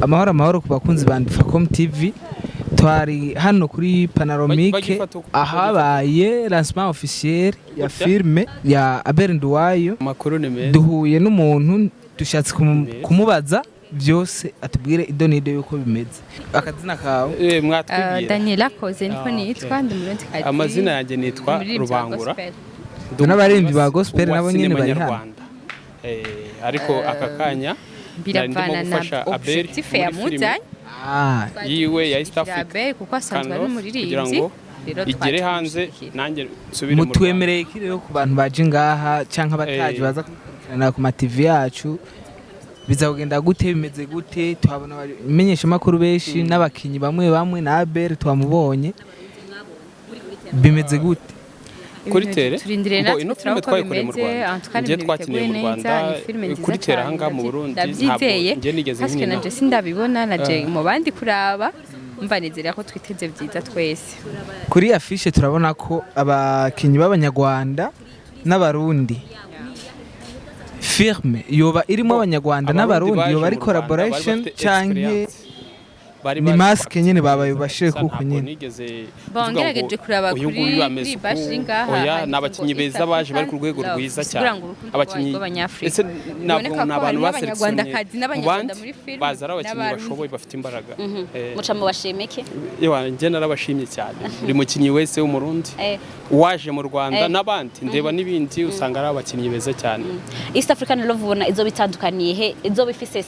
Amahoro ku bakunzi ba Ndufacom TV twari hano kuri Panoramique ahabaye Lancement officiel ya filme ya Abel Nduwayo. Duhuye n'umuntu dushatse kumubaza byose atubwire idonido yuko bimeze. Akazina kawe mwatwibiye Daniel akoze niko nitwa ndumurundi kazi. Amazina yanjye nitwa Rubangura. N'abarembi ba gospel nabo nyene bari hano. Ariko akakanya biravana na objectif ya muzanye yiwe ya East Africa kuko asanzwe ari umuririmbyi igere hanze nanjye nsubire mu mutwemereye kirero ku bantu baje ngaha canka bataje baza kukurikirana ku ma TV yacu bizagenda gute bimeze gute twabona imenyesha makuru beshi n'abakinyi bamwe na Abel twamubonye bimeze gute kuri tere ngo ino filme twayikoreye mu Rwanda ngiye twakiniye mu Rwanda kuri tere hanga mu Burundi ntabwo ngiye nigeze nkina naje sindabibona naje mu bandi kuraba mbanezera ko twiteze byiza twese. Kuri affiche turabona ko abakinyi b'abanyarwanda n'abarundi firme yoba irimo abanyarwanda n'abarundi yoba ari collaboration canke ni maske nyene babaye bashire kuko nyene bongerageje kuraba kuri bashi ngaha oya nabakinyi beza baje bari ku rwego rwiza cyane abakinyi ese nabwo nabantu baserukanye n'abanyarwanda muri film bazara abakinyi bashoboye bafite imbaraga muca mu bashimeke yewe nje narabashimye cyane buri mukinyi wese w'umurundi waje mu Rwanda n'abandi ndeba nibindi usanga ari abakinyi beza cyane. East African Love ubona izo bitandukaniye he izo bifise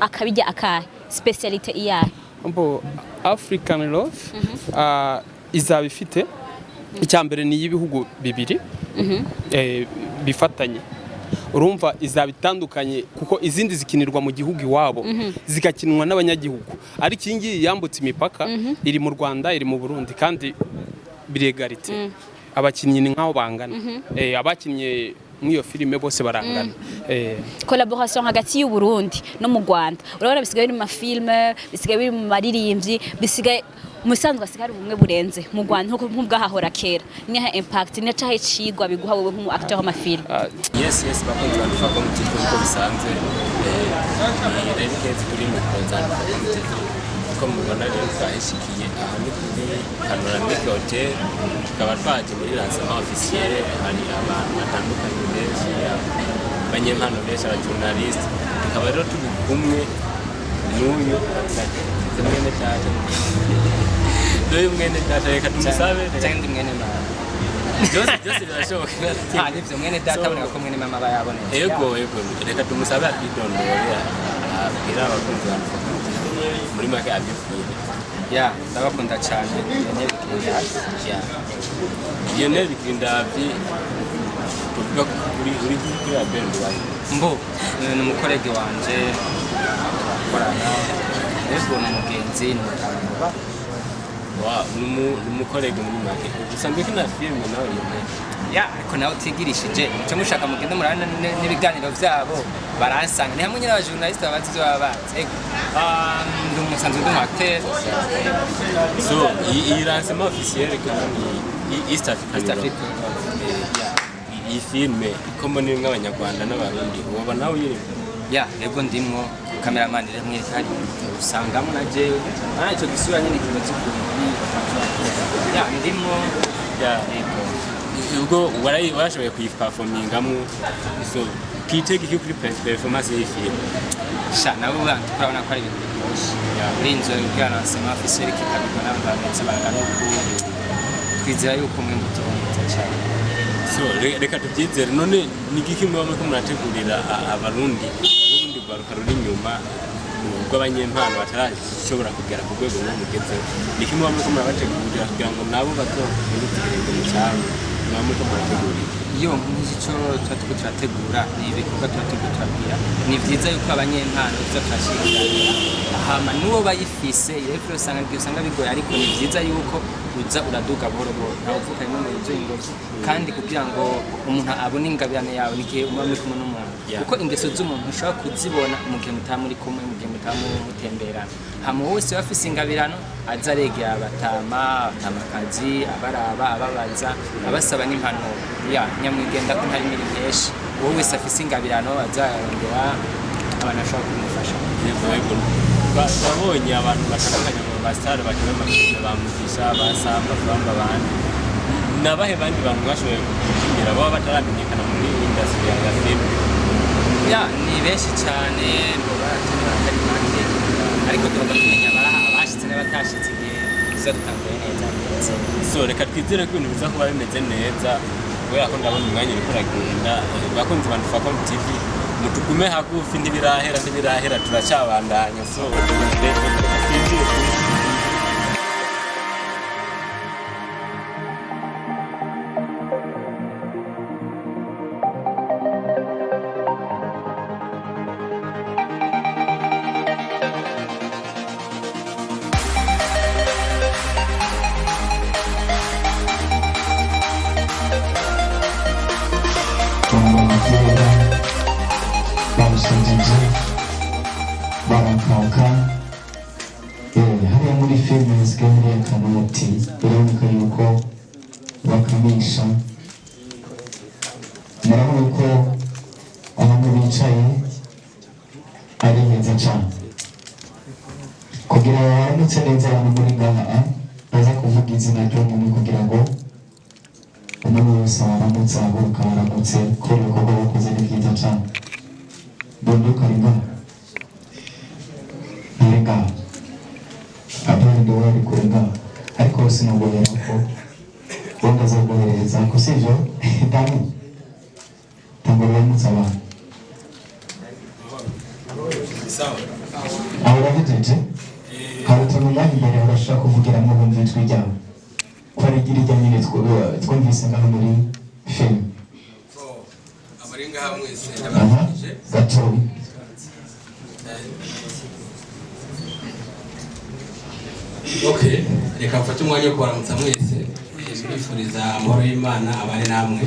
akabijya akahe speciality iyahe Ambo African Love izaba ifite icyambere ni y'ibihugu bibiri bifatanye urumva izaba itandukanye kuko izindi zikinirwa mu gihugu iwabo zikakinwa n'abanyagihugu ariko iyi ngiyi yambutse imipaka iri mu Rwanda iri mu Burundi kandi biregarite abakinnyi ni nkaho bangana abakinnye mwiyo filime bose barangana. Collaboration hagati y'u Burundi no mu Rwanda urabona bisigaye biri mu mafilme bisigaye biri mu maririmbyi bisigaye musanzwe asigara ubumwe burenze mu Rwanda nko bwahahora kera niha impact ne cahe cigwa biguha wewe nk'umu acteur w'amafilme. Yes bakunze ba Ndufacom TV ko bisanzwe rero kezi kuri mu Ndufacom TV ko mubona rero twahishikiye ahantu kuri Panoramique Hotel tukaba twaje muri Lancement officiel hari abantu batandukanye benshi abanyempano benshi abajournalist tukaba rero turi kumwe n'uyu mwene tata n'uyu mwene tata reka tumusabe cyangwa ndi mwene mama byose birashoboka nivyo mwene data aboneka ko mwene mama bayabonetse yego reka tumusabe atidondore abwira abakunzi ba muri make abibwira ndabakunda cyane Lionel Bikindavi tuvuga kuri Abel Nduwayo mbo ni umukorege wanje korana rero n'umugenzi n'umutamba n'umukorege muri make usanzwe kina filme nawe Lionel ariko nawe utigirishije cyo mushaka mugende murana n'ibiganiro byabo baransanga ni hamwe n'abajournaliste babazi zo babazi ndi umusanzwe ndi acteur so iyi Lancement officiel kandi East Africa iyi filme ikombo ni nk'abanyarwanda n'abarundi woba nawe yirimo yego ndimwo cameraman rimwe kandi usangamo na jewe icyo gisura nyine kibazo kuri ndimwo yego ubwo warashoboye kuyiperformingamwo so kitege iki kuri performance y'iyi filme nabo turabona ko ari ibintu byinshi uri inzu y'ubwana Lancement officiel kikabikora n'abantu bangana uko twizera yuko mwe mutonze cyane so reka tubyizere none ni iki mwe ko murategurira abarundi n'ubundi rwaruka ruri inyuma rw'abanyempano batarashobora kugera ku rwego rw'umugezeho ni iki mwe ko murabategurira kugira ngo nabo bazobitegurire mu cyaro namwe ko murategurira iyo nk'icyo tuba turategura ni ibikorwa turabwira ni byiza yuko abanyempano tuza turashyikiranira hama n'uwo bayifise rero usanga bigoye ariko ni byiza yuko uza uraduga buhoro buhoro ntawe uvuka rimwe mu ruzingo kandi kugira ngo umuntu abone ingabirane yawe n'igihe uba muri kumwe n'umuntu kuko ingeso z'umuntu ushobora kuzibona mu gihe mutamuri kumwe mu gihe mutamutemberana hama wose bafise ingabirano aza aregera abatamakazi abaraba ababaza abasaba n'impanuro nyamwigenda ko ntari miri myinshi wowe wese afise ingabirano azarondera abantu ashobora kumufasha yego babonye abantu batandukanye mu basitari bakina amafilime bamugisha basamba bamba abandi nabahe bandi bantu bashoboye kubyinira baba bataramenyekana muri industry ya filime ya ni benshi cyane ngo baratumira atari make ariko tugomba kumenya abashitse n'abatashitse igihe tuzadutanguye neza so reka twizere ko ibintu biza kuba bimeze neza kubera ko ndabona umwanya uriko uragenda bakunze Ndufacom TV mutugume hagufi ntibirahera turacyabandanya so hariya muri filime zisigaye muri akanoti biraboneka yuko bakamisha murabona ko abantu bicaye ari heza cyane kugira ngo baramutse neza abantu muri ngaha baza kuvuga izina ry'umuntu kugira ngo umuntu wese waramutse ahaguruka waramutse kubera ibikorwa bakoze ni byiza cyane bondoka ringana ngaha Abel Nduwayo ari kure ngaha ariko sinogohera ko wenda azagohereza ko sivyo damu tango baramutse abantu aho urabijeje hari utuntu ngaha imbere urashaka kuvugiramo bumva ijwi ryawe ko ari irya nyine twumvise ngaha muri filime abari ngaha mwese gatoyi Okay, reka mfate umwanya wo kubaramutsa mwese mbifuriza amahoro y'Imana abane namwe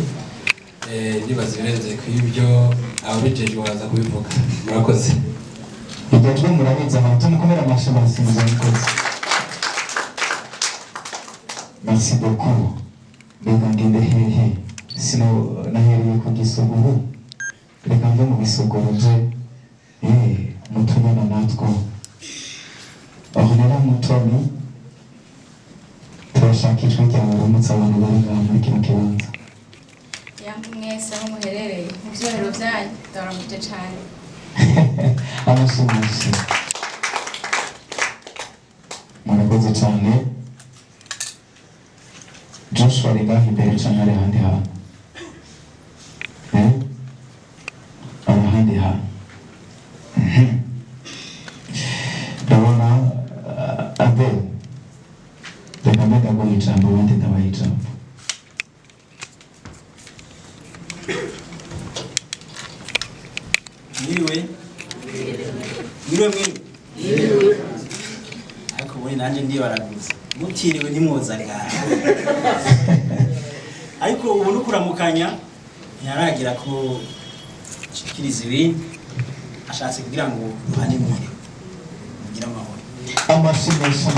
nibaza ibirenze ku ibyo ababijejwe baza kubivuga murakoze ibyo twe murabizi abantu mukomera amashyi basimuza mukozi merci beaucoup mbega ngende hehe sino nahereye ku gisuguru reka mve mu bisuguru nje mutubona natwo aho nera mutoni turashaka ijwi ryawe uramutse abantu bari ngaha muri kino kibanza yamwe mwese aho muherereye mu byohero byanyu ndabaramutse cyane abasumizi murakoze cyane Joshua ari ngaha imbere cyane ari ahandi hantu ari ahandi hantu ndabona Abel reka mbega ngo ijambo abandi ndabaha ijambo Niwe ariko buri nanjye ndiye baraguze mutiriwe nimwoza ngaha ariko ubu nukuramukanya ntiyaragira ko shikiriza ibintu ashatse kugira ngo duhane muri kugira amahoro amashimisha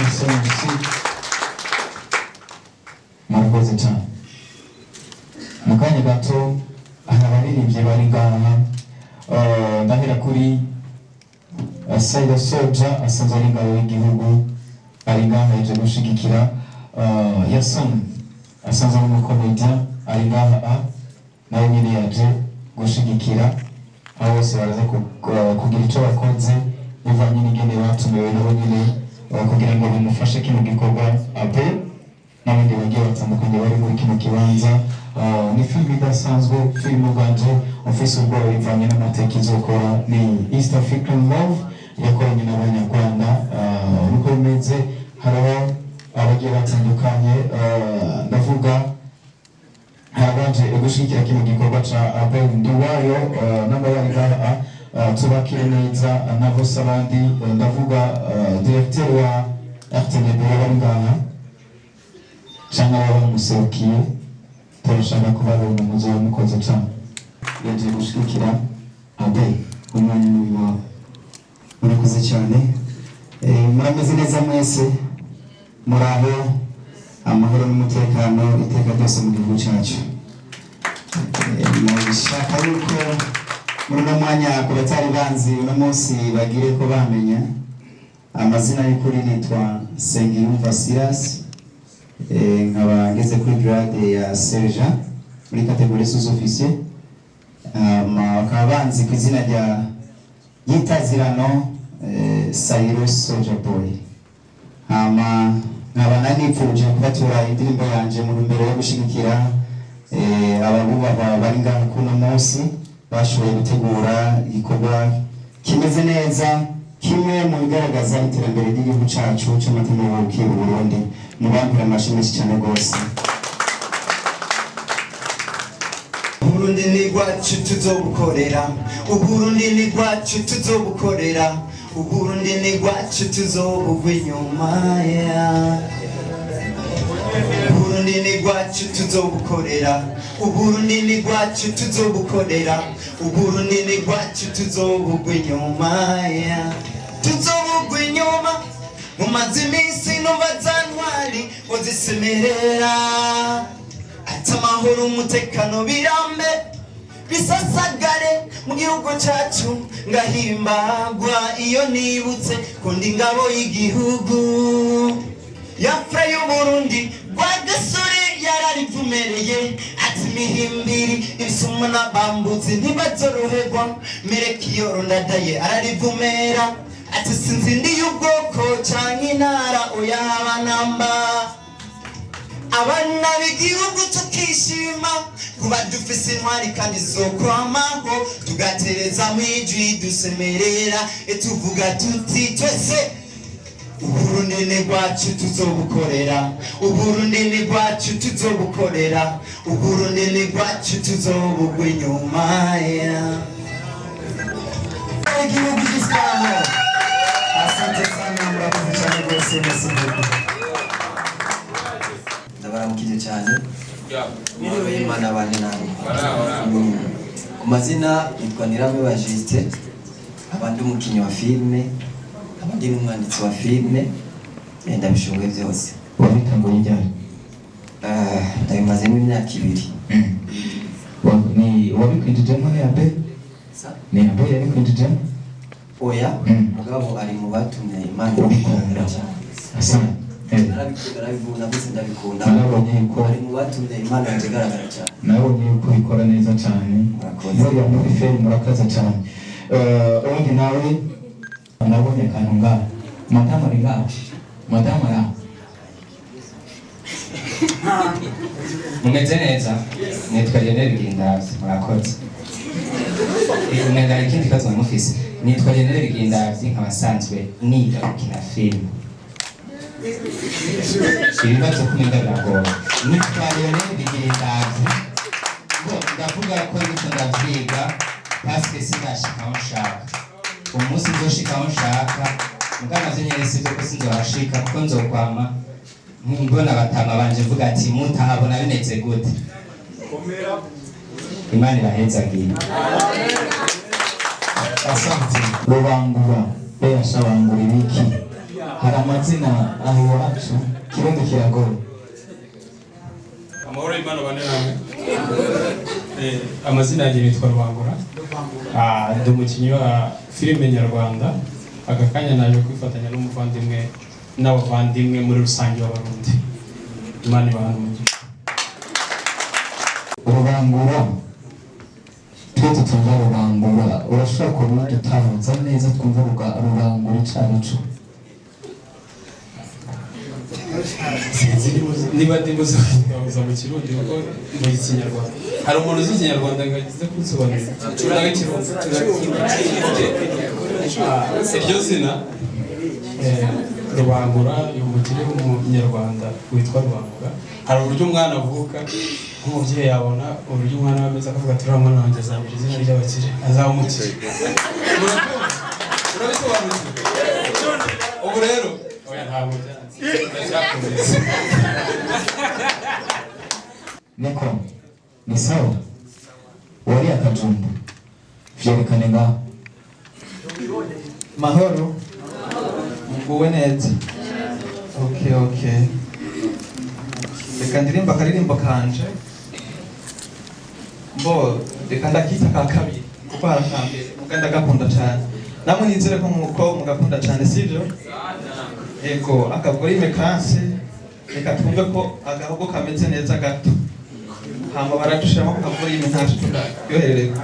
murakoze cyane mu kanya gato hari abaririmbyi bari ngaha ndahera kuri Saida Soja asanzwe ari ingabo y'igihugu ari ngaha yaje gushigikira Yason asanzwe ari umukomedia ari ngaha nawe nyine yaje gushigikira aho bose baraza kugira icyo bakoze bivanye n'ingene batumiwe nabo nyine kugira ngo bamufashe kino gikorwa Abel n'abandi bagiye batandukanye bari muri kino kibanza ni filime idasanzwe filime uganje ofisi ubwoba bivanye n'amateka izokora ni East African Love yakoranye n'abanyarwanda uko bimeze hariho abagiye batandukanye ndavuga harabaje gushigikira kino gikorwa ca Abel Nduwayo n'abari ngaha tubakire neza n'abose abandi ndavuga directeur wa RTNB bari ngaha cyangwa bamuserukiye turashaka kubabona muzo mukoze cyane yaje gushigikira Abel umwanya n'uwawe murakoze cyane murameze neza mwese muraho amahoro n'umutekano iteka byose mu gihugu cyacu nashaka yuko muri uno mwanya ku batari banzi uno munsi bagire ko bamenya amazina y'ukuri nitwa Sengiyumva Silas, nkaba ngeze kuri grade ya sergent muri categorie sous-officier. Bakaba banzi ku izina rya Yitazirano Sayiro Soldier Boy. Nkaba nanipfuje kubatura indirimbo yanje mu mbere yo gushigikira ababubahwa bari ngaha kuno munsi bashoboye gutegura igikorwa kimeze neza, kimwe mu bigaragaza iterambere ry'igihugu cyacu cy'amategeko y'u Burundi. Mubambira amashimwe cyane gose. Uburundi ni rwacu tuzobukorera, Uburundi ni rwacu tuzobukorera, Uburundi ni rwacu tuzobugwa inyuma. Uburundi ni rwacu tuzobukorera, Uburundi ni rwacu tuzobukorera, Uburundi ni rwacu tuzobugwa inyuma. Tuzobugwa inyuma mu mazimisi numva zantwari uzisemerera, ati amahoro umutekano birambe bisasagare mu gihugu cyacu, ngahimbagwa iyo nibutse kundi ingabo y'igihugu yafre y'Uburundi rwagasore yararivumereye, ati mihimbiri ibisuma n'abambuzi ntibazoroherwa, merekiyoro ndadaye ararivumera, ati sinzi ndi y'ubwoko canke intara oyaba namba. Abana b'igihugu tukishima kuba dufise intwari kandi zokwamaho, tugatereza mwijwi dusemerera tuvuga tuti twese Uburundi ni rwacu tuzobukorera, Uburundi ni rwacu tuzobukorera, Uburundi ni rwacu tuzobugwa inyuma. Igihugu gisamo, asante sana, murakoze cyane rwose mwese. Ndabaramukije cyane. Mwiriwe Imana abane namwe. Ku mazina nitwa Nabamwe Bajiste, abandi umukinnyi wa filime, abandi n'umwanditsi wa filime, ndabishoboye byose. Wabitanguye ryari? Ndabimazemo imyaka 2. Ni wabikwinjijemo ne Abel? Ni Abel yabikwinjijemo? Oya, mugabo ari mu batumye Imana ubikunda. Asante. Narabikunda bise ndabikunda. Nabonye ko ari mu batumye Imana yagaragara cyane. Nabonye ko bikora neza cyane. Iyo muri film murakaza cyane. Ubundi nawe nabonye akantu ngaho. Madamu ari ngaho. Madamu ara. Mumeze neza, nitwa Lionel Gindazi, murakoze. Nenda ikindi kazo mufise. Nitwa Lionel Gindazi, nk'abasanzwe niga gukina film. Ibibazo kumenga biragora. Nitwa Lionel Gindazi, ndavuga ko nitwa ndavyiga paske sinashika aho nshaka. Umunsi nzoshika aho nshaka, mugana vyenyerese byo ko sinzohashika kuko nzokwama mbona batama banje vuga ati mutahabona bimeze gute. Imana irahezagire. Asante. Rubangura, yashabangura ibiki? Hari amazina aho iwacu kirundi kiragora. Amahoro y'Imana bane namwe. Amazina yanjye nitwa Rubangura. Ndi umukinnyi wa filime nyarwanda. Aka kanya naje kwifatanya n'umuvandimwe n'abavandimwe muri rusange w'Abarundi. Imana ibahane umugisha. Rubangura, twe tutumva Rubangura, urashobora kuba dutahuza neza twumva Rubangura icarico? Niba ndibuza mu Kirundi kuko mu Kinyarwanda hari umuntu uzi Ikinyarwanda ngagize kunsobanurira turaga Kirundi iryo zina Rubangura y'umukire w'umunyarwanda witwa Rubangura. Hari uburyo umwana avuka nk'umubyeyi yabona uburyo umwana wameze akavuga ati umwana wanjye azabira izina ry'abakire azaba umukire. Urabisobanukiwe? Ubu rero oya ntabwo byanze. Niko, ni sawa? Wari akajumba vyerekane ngaho. Mahoro muguwe neza. Okay. Reka ndirimba akaririmbo kanje. Reka ndakita ka kabiri kuko harakambere muganda gakunda cyane. namwe nizere ko muko mugakunda cyane sivyo ego akagorime kanse reka twumve ko agahugu kameze neza gato hama baradushiramo ku kagorime ntacu tuyoherereka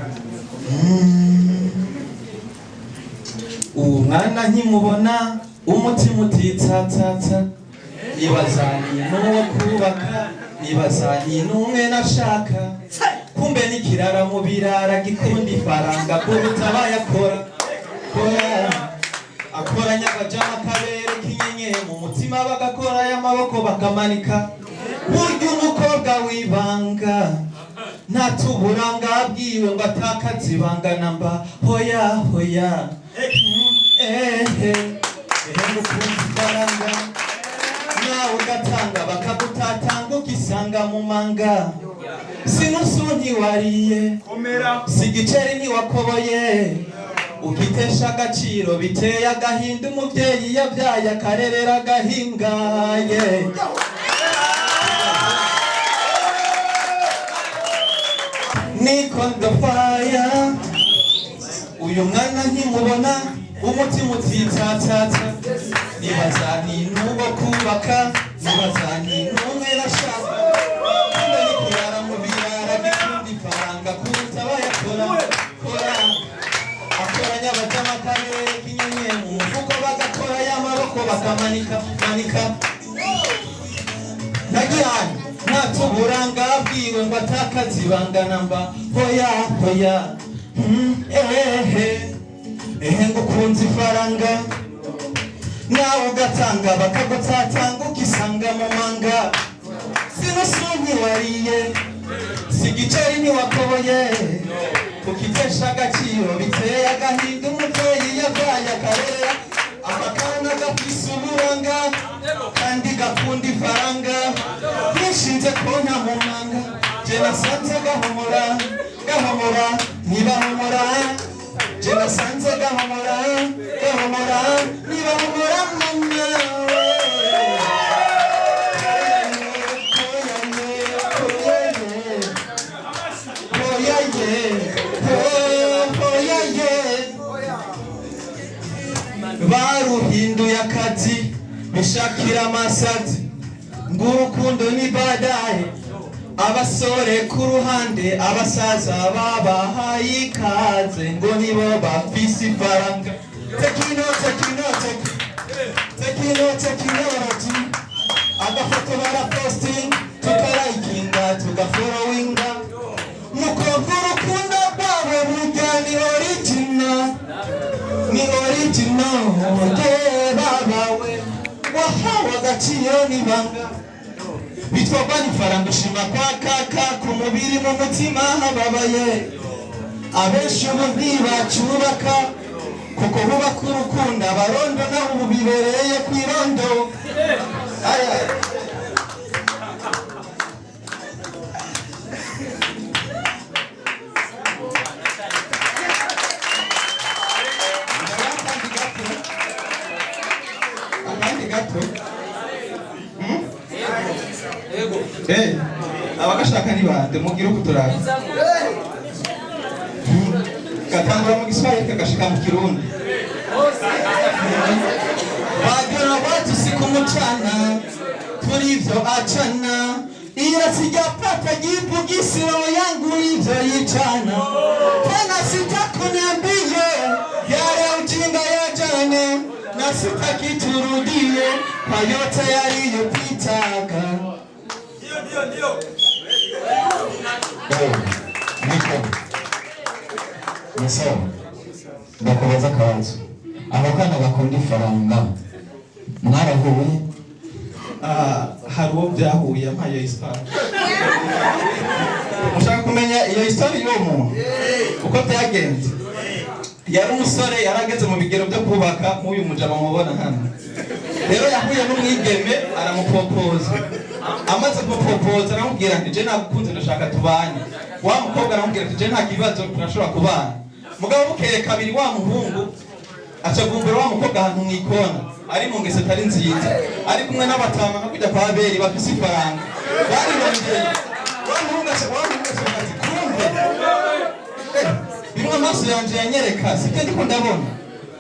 umwana nkimubona umutima utitsatsatsa nibazani n'uwo kubaka nibazani n'umwe nashaka kumbe nikirara mu birara gikundi faranga kuruta bayakora akoranya abajama kabere kinyenye mu mutima bagakora y'amaboko bakamanika burya umukobwa wibanga ntatuburanga abwiwe ngo atakaze ibanga namba hoya hoya ngukunze ifaranga nawe ugatanga bakagutatanga ukisanga mu manga sinusu ntiwariye sigiceri ntiwakoboye ukitesha agaciro biteye agahinda umubyeyi yabyaye akarerera agahingaye niko ndafaya uyu mwana nkimubona umutima utitsatsatsa nibazani n'uwo kubaka nibazani n'umwe nashaka kumbe nikirara mu birara gikundi faranga kuruta bayakora akoranya abajama karere kinyenye mu mufuko bagakora y'amaboko bakamanika nagihani ntatuburanga abwiwe ngo atakaze ibanga namba hoya hoya ngukunze ifaranga nawe ugatanga bakagutatanga ukisanga mu manga sinusu ntiwariye sigiceri ntiwakoboye ukitesha agaciro biteye agahinda umubyeyi yabyaye akarera amakana gafise uburanga kandi gakunda ifaranga yishinze konka mu manga je nasanze gahomora ntibahomora je nasanze gahomora ntibahomora mama baruhinduye akazi bishakira amasazi ng'urukundo ni badaye abasore ku ruhande abasaza babahaye ikaze ngo nibo bafise ifaranga tekinoloji agafoto baraposting tukarayikinga tugaforowinga mukobwa urukundo rwawe burya ni original babawe wahawe agaciro n'ibanga bitwagwa n'ifaranga ushima kwa kaka ku mubiri mu mutima hababaye abenshi ubu ntibacubaka kuko bubaka urukundo abarondo nabo ubu bibereye ku irondo abagashaka ni bande mugire uko turara gatangura mu Giswahili kagashika mu Kirundi bagara watu siku mchana tulivyo achana ila sijapata jibu gisiro yangu hivyo yichana tena sitakuniambie yale ujinga ya jana na sitaki turudie kwa yote yaliyopitaga ndio niko Nso ndakubaza akabazo abakana bakunda ifaranga mwarahuye hari uwo byahuye ampaye histoire ushaka kumenya iyo histoire y'uwo muntu uko byagenze yari umusore yarageze mu bigero byo kubaka nk'uyu mujama mubona hano rero yahuye n'umwigeme aramupropoza amaze kumupropoza aramubwira ati je nagukunze ndashaka tubanye wa mukobwa aramubwira ati je nta kibazo turashobora kubana mugabo bukeye kabiri wa muhungu acavumbura wa mukobwa ahantu mwikona ari mu ngeso atari nziza ari kumwe n'abatama no kujya kwa Abeli bafise ifaranga bari bongeye wa muhungu ati kumve bimwe amaso yanje yanyereka sibyo ndiko ndabona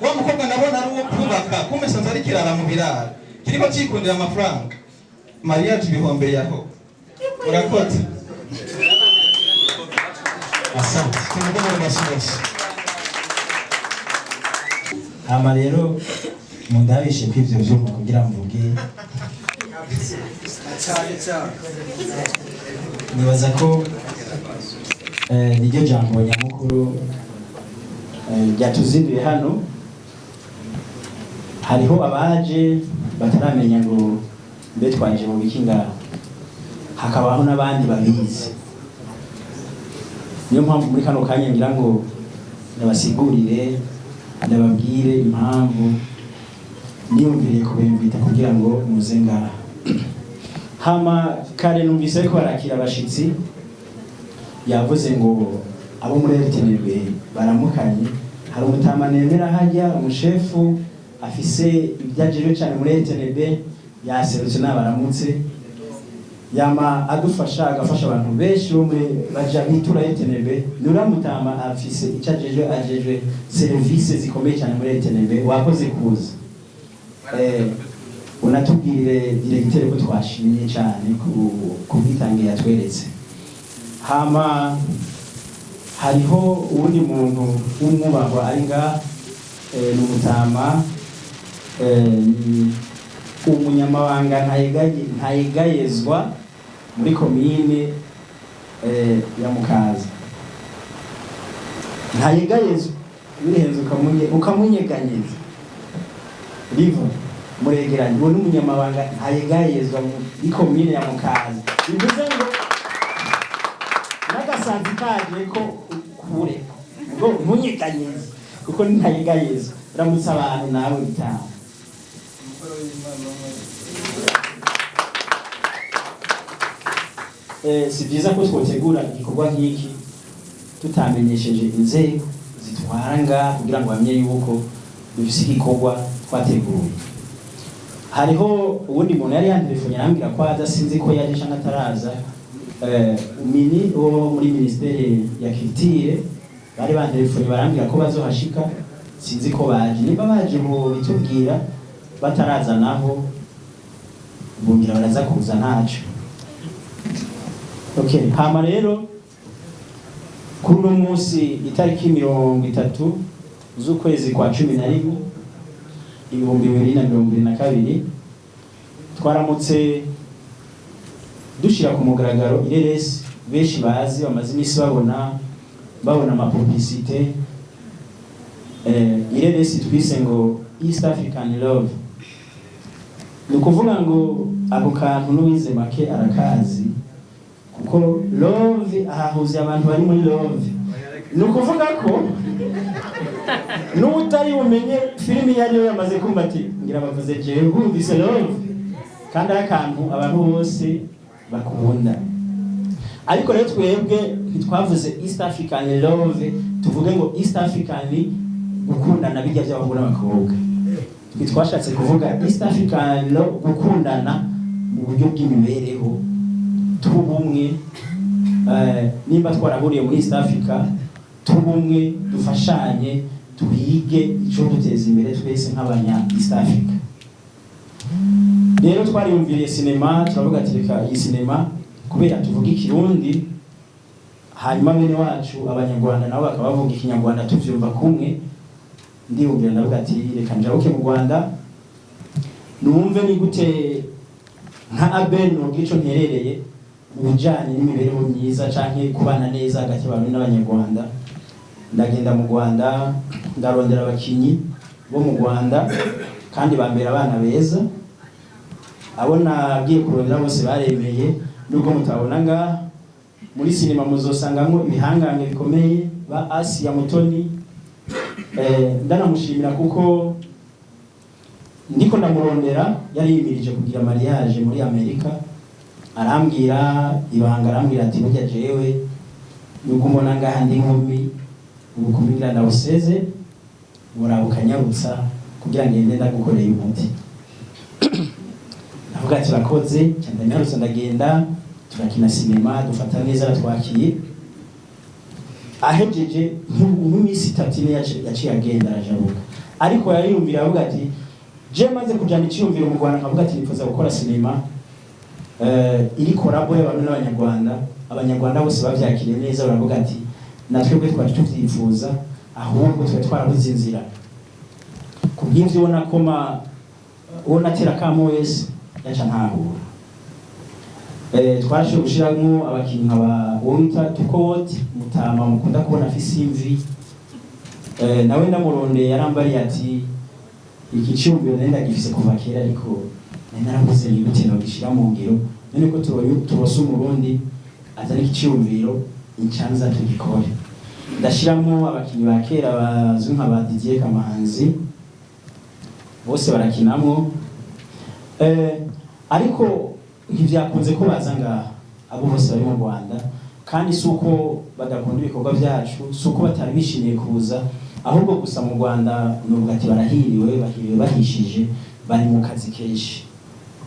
wa mukobwa nabona ari uwo kubaka kumbe sanze ari kirara mu biraro kiriko cikundira amafaranga mariage ibihombeye aho urakoze asante tumugomba bashimose hama rero mundabishe kw'ivyo vyuma kugira mvuge nibaza ko niryo jambo nyamukuru ryatuzinduye hano. Hariho abaje bataramenya ngo mbe twaje mu biki ngaho, hakabaho n'abandi babizi. Niyo mpamvu muri kano kanya ngira ngo nabasigurire ndababwire impamvu niyumviriye kubimvita kugira ngo muze ngaha. Hama kare numvise ko barakira abashitsi, yavuze ngo abo muri RTNB baramukanye. Hari umutama nemera hajya umushefu afise ibyajejwe cyane muri RTNB yaserutse n'abaramutse, yama adufasha agafasha abantu benshi bo muri baja bitura RTNB. Nuramutama afise icajejwe ajejwe service zikomeye cyane muri RTNB. Wakoze kuza unatubwire directeur ko twashimye cyane ku bitange yatweretse. Hama hariho uwundi muntu w'umwubahwa ari nga n'umutama umunyamabanga ntayegayezwa muri komine ya Mukaza. Ntayegayezwa birenze ukamunyeganyeza rivo muregeranye. Uwo n'umunyamabanga ntayegayezwa muri komine ya Mukaza. Bivuze ngo n'agasanzi kaje ko kure ngo munyeganyeze kuko ntayegayezwa. Ramutsa abantu nawe bitanga. Si byiza ko twotegura igikorwa nk'iki tutamenyesheje inzego zitwara kugira ngo bamenye yuko dufise igikorwa twateguye. Hariho ubundi muntu yari yantelefone arambwira ko adasinzi ko yaje canke ataraza. Umini wo muri ministere ya culture bari bantelefone barambwira ko bazohashika, sinzi ko baje. Niba baje bo bitubwira, bataraza naho bungira baraza kuza ntaco. Okay, hama rero kuri uno munsi itariki 30 z'ukwezi kwa 11 2022 twaramutse dushira ku mugaragaro ireresi benshi bazi bamaze imisi babona ama publicité. Ireresi twise ngo East African Love. Nukuvuga ngo ako kantu n'uwize make arakazi, kuko love ahahuze abantu bari muri love. Nukuvuga ko n'utari umenye filimi yariyo yamaze kumva ati ngira bavuze jewe humvise love, kandi akantu abantu bose bakunda. Ariko rero twebwe ntitwavuze East African Love, tuvuge ngo East African gukundana bijya by'abahungu n'abakobwa. Twashatse kuvuga East African Love gukundana mu buryo bw'imibereho, tubumwe. Nimba twarahuriye muri East Africa, tubumwe dufashanye tuhige ico duteza imbere twese nk'abanya East Africa. Rero twariyumviriye sinema, turavuga ati reka iyi sinema kubera tuvuga ikirundi, hanyuma bene wacu abanyarwanda nabo bakaba bavuga ikinyarwanda tuvyumva kumwe. Ndiyumvira ndavuga ati reka njabuke mu Rwanda numve ni gute nka Abel Nduwayo nterereye mu bijanye n'imibereho myiza canke kubana neza hagati y'abantu n'abanyarwanda. Ndagenda mu Rwanda ndarondera abakinyi bo mu Rwanda kandi bambera abana beza. Abona agiye kurondera bose baremeye, nubwo mutabona nga muri sinema muzosangamo ibihangange bikomeye ba Asia Mutoni. Ndanamushimira kuko ndiko ndamurondera yari yimirije kugira mariage muri Amerika. Arambwira ibanga, arambwira ati burya jewe nuko mbona ngaha ndi nkumi ubukumbira ndabuseze burabukanyarutsa kugira ngende ndagukoreye umuti. Navuga ati urakoze cyane, ndanyarutse ndagenda turakina sinema dufata neza twakiye. Ahejeje nk'imisi 3 yaciye agenda arajabuka. ariko yariyumvira avuga ati je maze kujana icyumviro mu Rwanda nkavuga ati nifuza gukora sinema iri korabo y'abantu n'abanyarwanda abanyarwanda bose bavyakiriye neza baravuga ati natwebwe twari tuvyifuza ahubwo twe twarabuze inzira kubw'ivyo ubona koma ubona tera kamo wese yaca ntahura twarashoboye gushiramwo abakinyi nkaba uwo bita Tukoti Mutama mukunda kubona afise imvi nawe ndamurondeye yarambariye ati iki cyumviro nenda gifise kuva kera ariko narabuze nigute no gishira mu ngiro none ko turose umurundi azana icyumviro incanza tugikore ndashiramo abakinyi ba kera bazwi nka ba Didier Kamanzi bose barakinamo ariko ntivyakunze ko baza ngaha abo bose bari mu Rwanda kandi suko badakunda ibikorwa byacu suko batari bishimiye kuza ahubwo gusa mu Rwanda nubwo ati bahiriwe bahishije bari mu kazi kenshi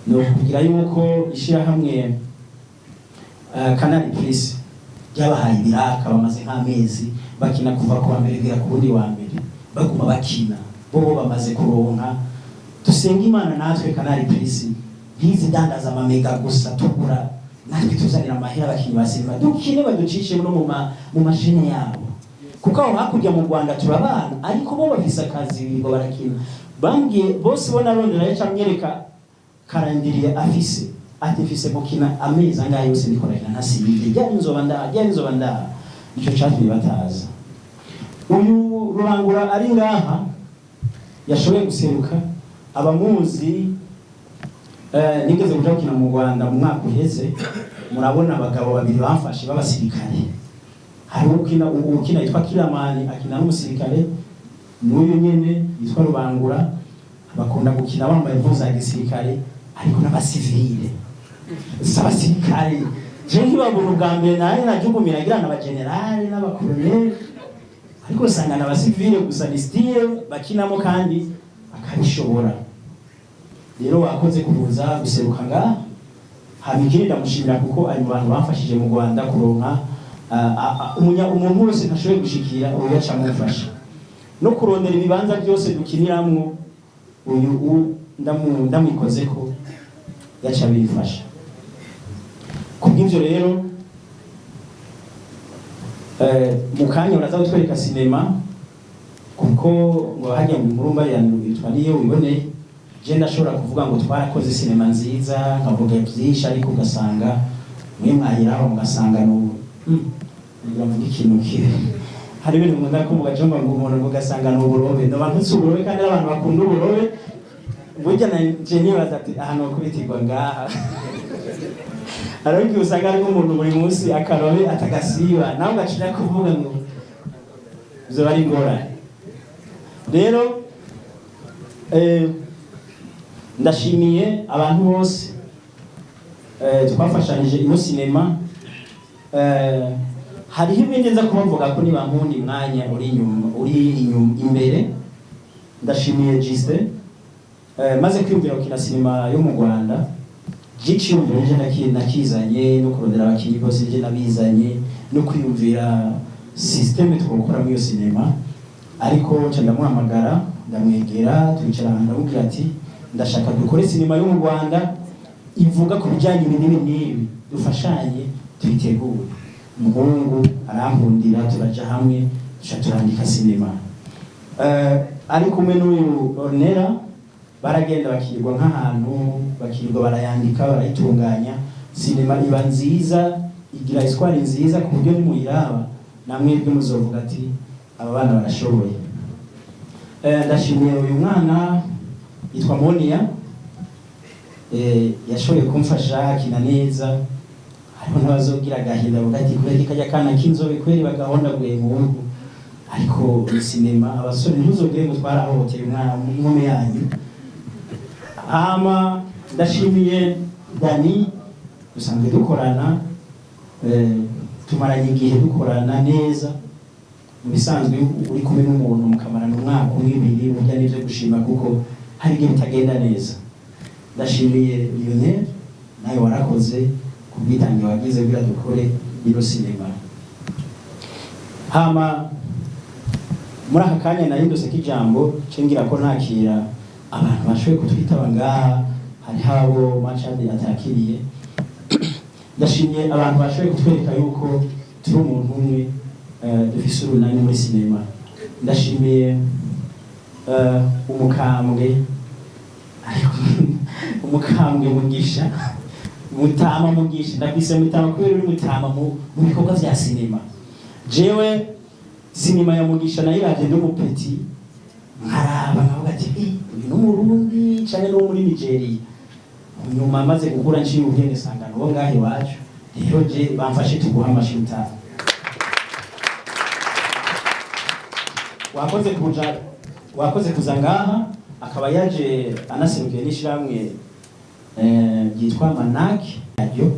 no kugira yuko ishira hamwe Canal Plus byabahaye ibiraka bamaze nk'amezi bakina kuva ku mbere kugera ku wundi wa mbere baguma bakina bo bamaze kuronka dusenga Imana natwe Canal Plus ntizi dandaza amamega gusa tugura natwe tuzanira amahera abakinyi basimba dukine baducishe no mu mashine yabo kuko aho hakurya mu Rwanda turabana ariko bo bafise akazi bigo barakina bambwiye bose bona rondera yaca myereka karandiriye afise atifise gukina amezi angahe yose bikorana ntasibije ryari nzoba nda ico cyatumye bataza uyu rurangura ari ngaha yashoboye guseruka abamuzi nigeze kuja gukina mu Rwanda mu mwaka uheze murabona abagabo babiri bamfashe b'abasirikare hari ukina yitwa Kiramani akina n'umusirikare n'uyu nyene yitwa Rubangura bakunda gukina bambaye impuzu za gisirikare ariko n'abasivile s'abasirikare je nkibabona ubwa mbere nari najugumira agira n'abagenerali n'abakoloneli ariko usanga n'abasivile gusa ni style bakinamo kandi akabishobora rero wakoze kubuza guseruka ngaha habikiri ndamushimira kuko ari mu bantu bamfashije mu Rwanda kuronka umuntu wese ntashoboye gushikira uyu yaca mufasha no kurondera ibibanza byose dukiniramwo uyu ndamwikoze ko yaca bifasha kubw'ivyo rero mu kanya uraza gutwereka sinema kuko ngo hajya mu murumba ya Ndufacom niyo wiboneye je ndashobora kuvuga ngo twarakoze sinema nziza nkavuga byinshi ariko ugasanga mwe mwayiraho mugasanga n'ubu mu ikintu kibe hari ibintu nkunda kuvuga cyangwa ngo umuntu ugasanga n'uburobe n'abantu s'uburobe kandi abantu bakunda uburobe burya na je nibaza ati ahantu kubitirwa ngaha ariko usanga ari umuntu buri munsi akarobe atagasiba nawe ugacira kuvuga ngo zo bari ngorane rero ndashimiye abantu bose twafashanije ino sinema hariho ibindi nza kubavuga ko niba nkundi mwanya uri imbere ndashimiye Juste maze kwiyumvira gukina sinema yo mu Rwanda j'iciyumvira nje nakizanye no kurondera abakinyi bose nje nabizanye no kwiyumvira systeme twokora muri iyo sinema ariko nca ndamuhamagara ndamwegera twicara ndamubwira ati ndashaka dukore sinema yo mu Rwanda ivuga ku bijyanye n'ibi dufashanye tubitegure umuhungu arankundira turaja hamwe turandika sinema ari kumwe n'uyu Ornera baragenda bakirwa nk'ahantu bakirwa barayandika barayitunganya sinema iba nziza igira histoire nziza ku buryo nimuyiraba namwebwe muzovuga ati aba bana barashoboye ndashimiye uyu mwana yitwa Monia yashoboye kumfasha akina neza hariho n'abazogira agahinda bugati kuri kajya kana k'inzobe kweri bagahondaguye mu ariko sinema abasore ntuzogire ngo twarahohoteye umwana inkome yanyu ndashimiye Dani dusanzwe dukorana tumaranye igihe dukorana neza mu bisanzwe uri kumwe n'umuntu mukamarana umwaka umwe ibiri burya n'ibyo gushima kuko hari igihe bitagenda neza ndashimiye Lionel nawe warakoze kubwitange wagize kugira dukore ino sinema muri aka kanya narindose k'ijambo cengira ko nakira abantu bashoboye kutwitaba ngaha hariho abo Machadi atakiriye ndashimye abantu bashoboye kutwereka yuko turi umuntu umwe dufise urunani muri sinema ndashimiye umukambwe mugisha mutama mugisha ndabise mutama kubera uri mutama mu bikorwa vya sinema jewe sinema ya mugisha nayiravye ndi umupeti nkaraba nkavuga ati uyu ni umurundi canke no muri Nigeria nyuma maze gukura nciye ubwenge sangano bo ngahe wacu rero je bamfashe tuguha amashuta wakoze kuza ngaha akaba yaje anaserukiye n'ishiramwe yitwa Manaki aryo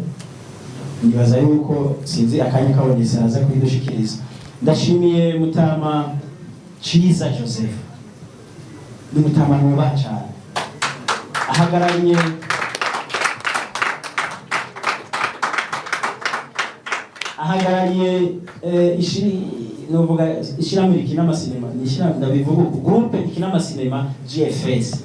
nibaza yuko sinzi akanya kabonetse aza kwidushikiriza ndashimiye mutama Ciza Joseph ni mutama nubaha cyane ahagarariye ishiramwe rikina amasinema ni ishiramwe ndabivuga groupe rikina amasinema GFS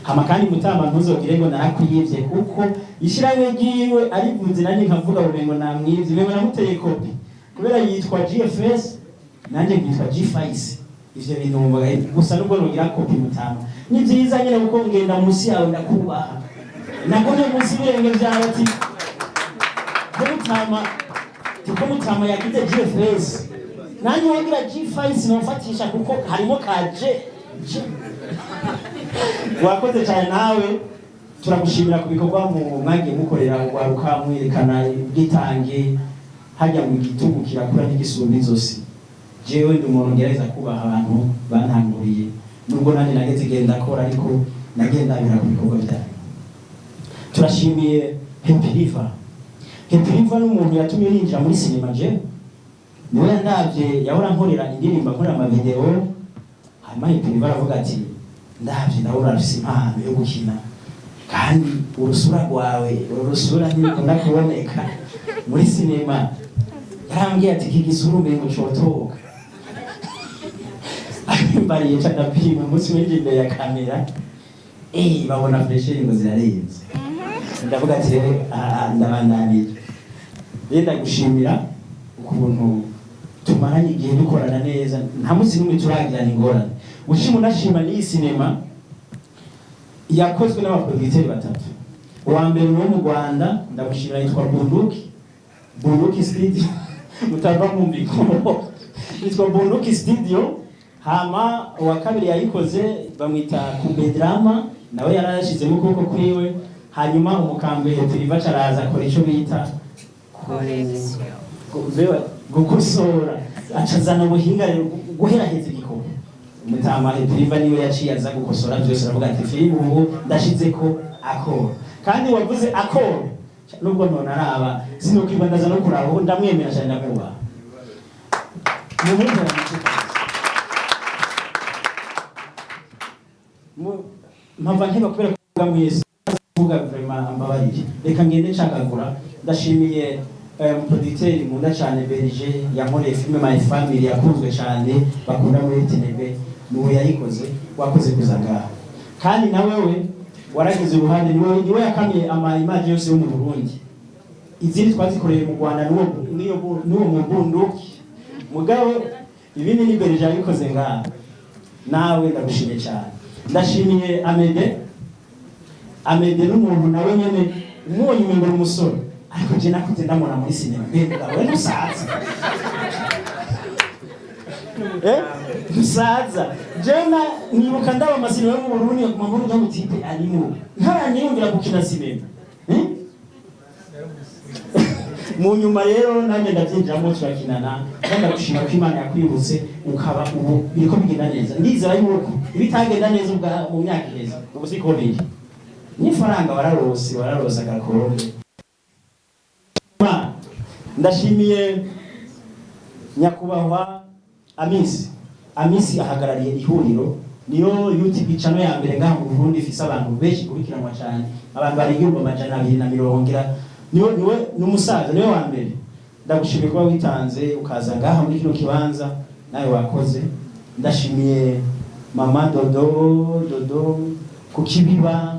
hama kandi mutama ntuzogire ngo narakuyivye kuko ishiramwe giwe arivuze nanje nkavuga umengo namwivye mengo namuteye kopi kubera yitwa GFS nanje ngitwa G5 ivyo bintu mbaga gusa nubwo nogira kopi mutama ni vyiza nyene kuko ngenda musi yawe ndakubaha nagone musi birenge vyawe ati mutama yagize GFS nani wagira G5 sinofatisha kuko harimo kaje wakoze cyane nawe turagushimira ku bikorwa mu mwagiye mukorera waruka mwerekana gitange hajya mu gitugu kirakura n'igisumba inzosi jewe ndi umuntu ngereza kubaha abantu bantanguriye nubwo nanje nageze genda akora ariko nagenda bira ku bikorwa byawe turashimiye Happy River n'umuntu yatumye ninjira muri sinema je niwe ndavye yahora nkorera indirimbo nkorera amavideo hanyuma Happy River aravuga ati ndavye ndabura afise impano yo gukina kandi urusura rwawe urusura ntibikunda kuboneka muri sinema yarambwiye ati kigisura umengo cotoka mbariye cyane pima umunsi w'injinde ya kamera babona freshere ngo zirarenze ndavuga ati ndabandanije renda gushimira ukuntu tumaranye igihe dukorana neza nta munsi n'umwe turagirana ingorane ushima unashima n'iyi sinema yakozwe n'abaproducteurs batatu uwa mbere wo mu Rwanda ndagushimira yitwa Bunduki Studio mutava mu mbiko yitwa Bunduki Studio hama uwa kabiri yayikoze bamwita Kubedrama nawe yarashizemo ukuboko kwiwe hanyuma umukambwe Turiva caraza akora ico bita gukosora acazana ubuhinga guheraheza igikorwa umutama Turiva niwe yaciye aza gukosora byose aravuga ati filime ubu ndashizeko akora kandi wavuze akora nubwo none araba sinokwibandaza no kuraba ndamwemera cyane ndakuba mpava nkeba kubera kuvuga mwese kuvuga vraiment ambabarije reka ngende nshakagura ndashimiye producteur munda cyane Berger yankoreye filime My Family yakunzwe cyane bakunda muri TNB nuwe yayikoze wakoze kuzaga kandi nawewe waragize uruhande niwe yakamye ama image yose yo mu Burundi izindi twazikoreye mu Rwanda nuwo mu Bunduki mugabo ibindi ni Berger yabikoze ngaha nawe ndagushimiye cyane ndashimiye Amede n'umuntu nawe nyene umwonye umengo umusore ariko je nakuze ndamona muri sinema mbega we nusaza nusaza jena nibuka ndaba amasinema yo mu Burundi ku makuru yo mutipe arimo ntaranyumvira gukina sinema mu nyuma rero nanjye ndabyinjiramo turakinana kandi ndagushimira ko Imana yakwibutse ukaba ubu biriko bigenda neza ndizera yuko ibitagenda neza ubwa mu myaka iheze ubu sikoneye n'ifaranga wararose agakombe ndashimiye nyakubahwa Amisi ahagarariye ihuriro niyo YouTube channel ya mbere ngaha mu Burundi ifise abantu benshi kurikiranwa cyane abantu bari 220 niwe n'umusaza niwe wa mbere ndagushimiye kuba witanze ukaza ngaha muri kino kibanza nawe wakoze ndashimiye mama dodo kukibiba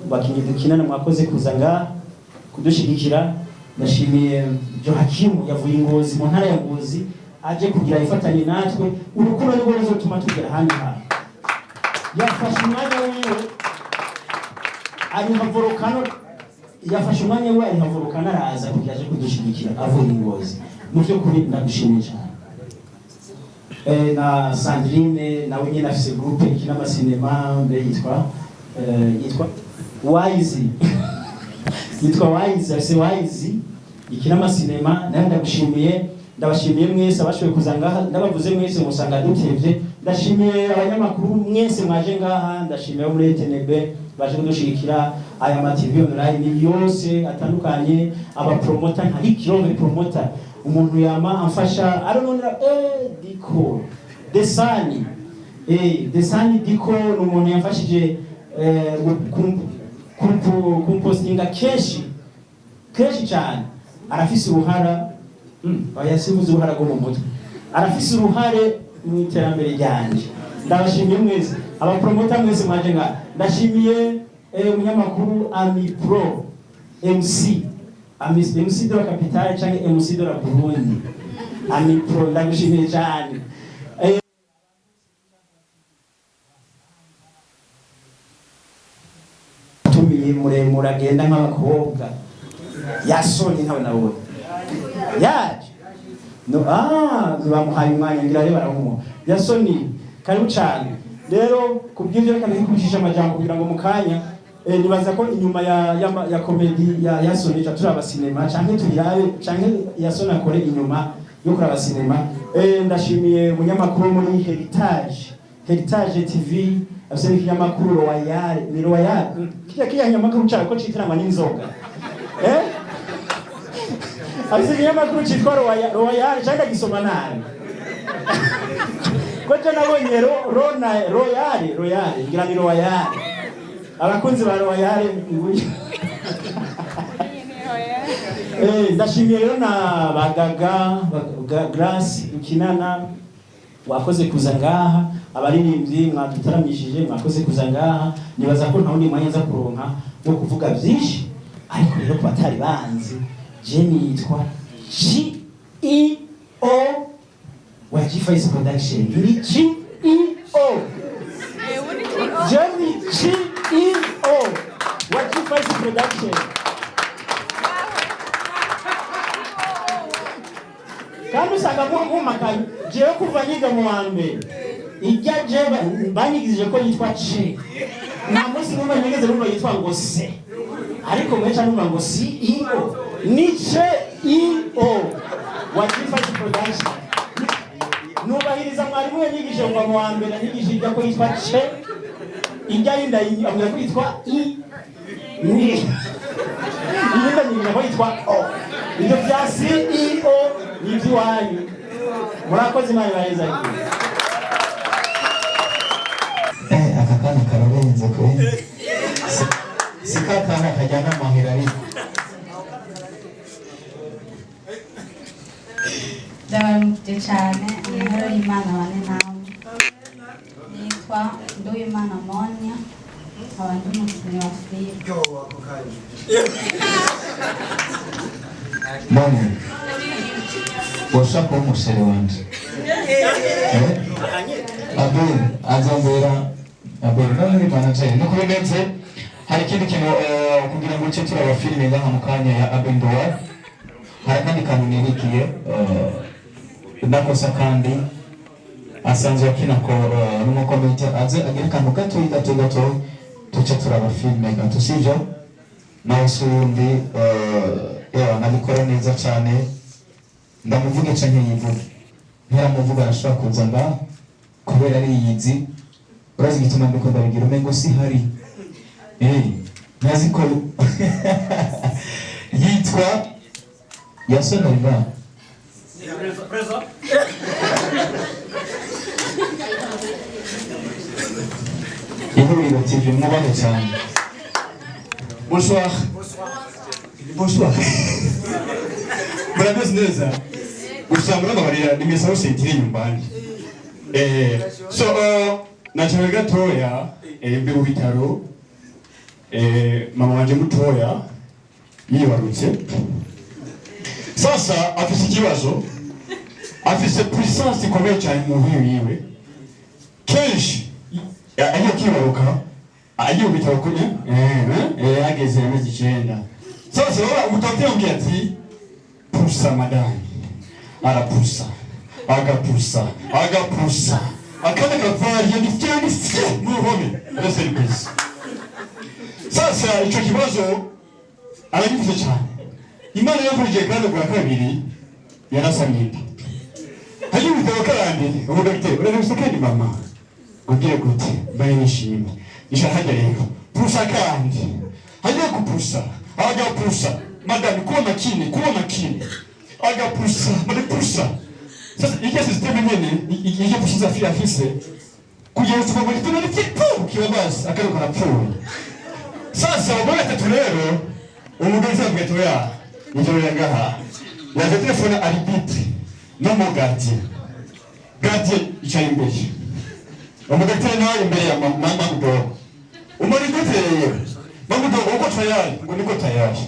bakinyi dukinana mwakoze kuzanga kudushigikira. Ndashimiye Johakimu yavuye Ngozi mu ntara ya Ngozi aje kugira ifatanye natwe, urukundo nibwo ruzotuma tugera hano hano. Yafashe umwanya wiwe ari havorokano, yafashe umwanya wiwe ari havorokano araza kugira aje kudushigikira avuye Ngozi. Mu by'ukuri ndagushimiye cyane. Na Sandrine nawe nyine afise groupe ikina amasinema mbere yitwa Wise yitwa Wise, afise Wise ikina amasinema. Nawe ndabashimiye mwese abashoboye kuza ngaha, ndabavuze mwese musanga dutevye. Ndashimiye abanyamakuru mwese mwaje ngaha, ndashimiye muri Etenebe baje kudushigikira, aya ma TV online yose atandukanye, aba promoter Harico promoter, umuntu yama amfasha arononera Diko Desani Diko n'umuntu yamfashije kumpostinga kenshi cyane. Arafise uruhara bayasibuze uruhara go mu mutwe, arafise uruhare mu iterambere ryanje. Ndabashimiye mwese aba promoter mwese mwaje nga. Ndashimiye umunyamakuru Ami Pro MC de la capitale cyangwa MC de la Burundi. Ami Pro ndagushimiye cyane. Tumiye muremure agenda nk'abakobwa yasoni ntawe nawe yaje no bamuhaye umwanya ngira rero baramuha yasoni karibu cyane. Rero kubw'ibyo reka nikubishisha amajambo kugira ngo mukanya nibaza ko inyuma ya comedy ya yasoni turaba sinema cyangwa tuyirabe cyangwa yasoni akore inyuma yo kuraba sinema. Ndashimiye umunyamakuru muri Heritage TV afise ikinyamakuru Royal kiriya kinyamakuru cyako citiranwa n'inzoga afise ikinyamakuru citwa Royal cyangwa gisoma nabi Kocha nabonye Royal ngira ni Royal abakunzi ba Royal ndashimiye rero na bagaga Grace ukinana wakoze kuza ngaha, abaririmbyi mwatutaramishije mwakoze kuza ngaha. Nibaza ko nta wundi mwanya nza kuronka wo kuvuga byinshi, ariko rero ko batari banzi je nitwa CEO wa G5 Production. Ni CEO Jenny CEO wa G5 Production. Kandi usanga mumakanye jewe kuva niga mu wa mbere ijya je banyigije ko yitwa C, nta munsi numva nigeze numva yitwa ngo C, ariko mweca numva ngo CEO. Ni CEO wa G5 Production. Nubahiriza mwarimu yanyigije ngo mu wa mbere anyigije ijya ko yitwa C, ijya yinda avuga ko yitwa I ni yinda nyigije ko yitwa O. Ibyo bya CEO ni iby'iwanyu. Murakoze Imana ibahize iki. Aka kana kararenze kwe. Sikakana kajyana amahera ariko. Ndabaramukije cyane, amahoro y'Imana bane namwe. Nitwa Nduwimana Monia, abantu umukinnyi wa filime. Monia washaka umushere wanje Abel azambera Abel nani manager nuko bigenze. Hari ikindi kintu kugira ngo cyo turaba filime ngaha mu kanya ya Abel Nduwayo. Hari kandi kantu nirikiye ndakosa kandi asanzwe akina ko n'umukomite aze agira kantu gato tuce turaba filime gato sivyo nawe sundi nabikora neza cyane. Ndamuvuge canke yivuge ntiramuvuga arashobora kuza nga kubera ari yizi. Urazi gituma ndiko ndabigira umengo si hari nazi ko yitwa yasonera Ihuriro TV mwubahe cyane. Bonsoir. Murakoze neza. Gusa murababarira nimesao sentire nyumbani. So nacawe gatoya mbe mu bitaro mama wanje mutoya yibarutse sasa afise ikibazo afise puissance ikomeye cyane mu mubiri wiwe kenshi agiye kwibaruka agiye mu bitaro kuri ageze amezi 9 sasa umutante yambwiye ati pusa madame arapusa agapusa akana kavari yandifyani n'uruhome rese ripesi sasa ico kibazo aragivuze cyane imana yavurije kandi bwa kabiri yarasamita hanyuma bitabo kandi umudokiteri urabisokedi mama ugiye gute mbaye nishimye ishahajya rero pusa kandi hajya kupusa agapusa madame kuwa makini agapusa pusa sasa iki systeme nyene iki pushiza fia fise kugira utuva muri tunani fipu kibabasi akaruka rapfuye sasa wabona tatu rero umugezi avuga ya njoro yangaha yaje telefone arbitre no mu gardien icaye imbere umugezi nawe imbere ya mama mdogo umuri guteye mama mdogo uko tayari ngo niko tayari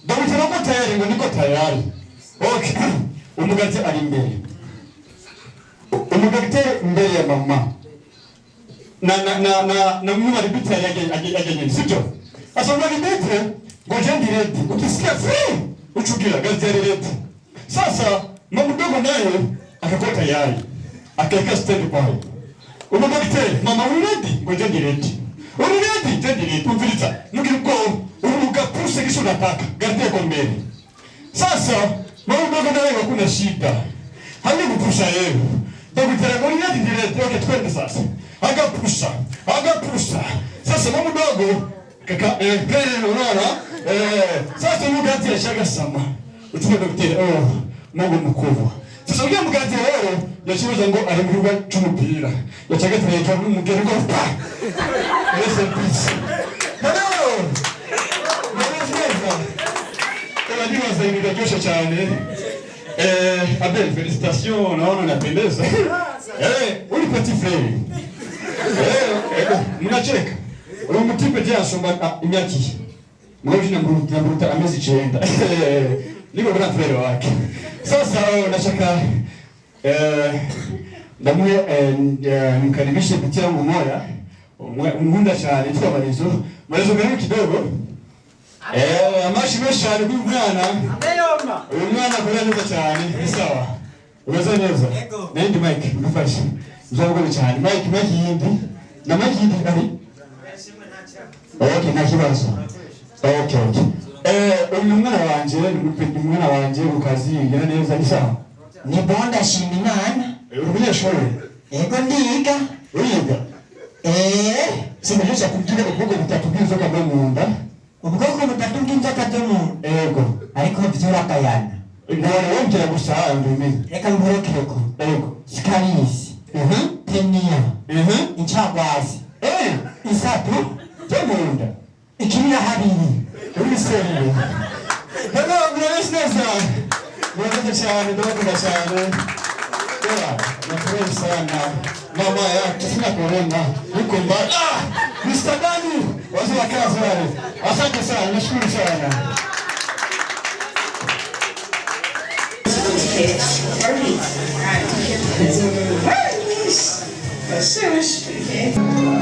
Dawidi uko tayari ngo niko tayari okay umugezi ari imbere umugezi imbere ya mama na mnyuma arbitre yaje sivyo asonga arbitre ngo jendi ready ukisikia free uchugira gazi ready sasa mama mdogo naye akakuwa tayari akaeka stand pale umugezi mama ready ngo jendi ready jendi ready umviriza nugiriko urugapuse kisho nataka gardie kwa mbele sasa mama mdogo naye hakuna shida hali kupusha yeye Dawidi ready direct okay twende sasa agapusa sasa mama mdogo kaka unaona sasa mugati yashaga sama utume daktari Mungu mkubwa sasa ujya mugati rero yashibuza ngo ari mu rugo cy'umupira yacaga tureka mu mugero go pa yes please hello ndio zaidi ndio cyane Abel félicitations naona unapendeza uli petit frère mnacheka ule mtipe je asomba imyaki mwaje na mruta amezi 9 niko bwana frère wake sasa nashaka ndamwe mkaribishe pitia mmoja mhunda cyane twabarizo gari kidogo amashi mesha ari kumwana uyu mwana akora neza cyane sawa ubaza neza nindi mike ndufashe nzavuga cyane mike yindi na mike yindi ari okay na kibazo okay uyu mwana wanje ukazi yana neza ni sawa ni bonda shimi nana umunyeshuri yego ndiga uriga sinajya kugira ubwoko butatu bw'inzoka bwo mu nda ubwoko butatu bw'inzoka bwo mu yego ariko byurakayana none wongera gusa ndumenya reka mburekeko yego scarisi tenia incagwazi isatu temunda ikimira habiri uriseri hello mwanesneza mwanesneza cyane ndabakunda cyane nafurahi sana mama yake sina corona niko mbali Mr. Dani wazee wa kazi wale asante sana nashukuru sana Let's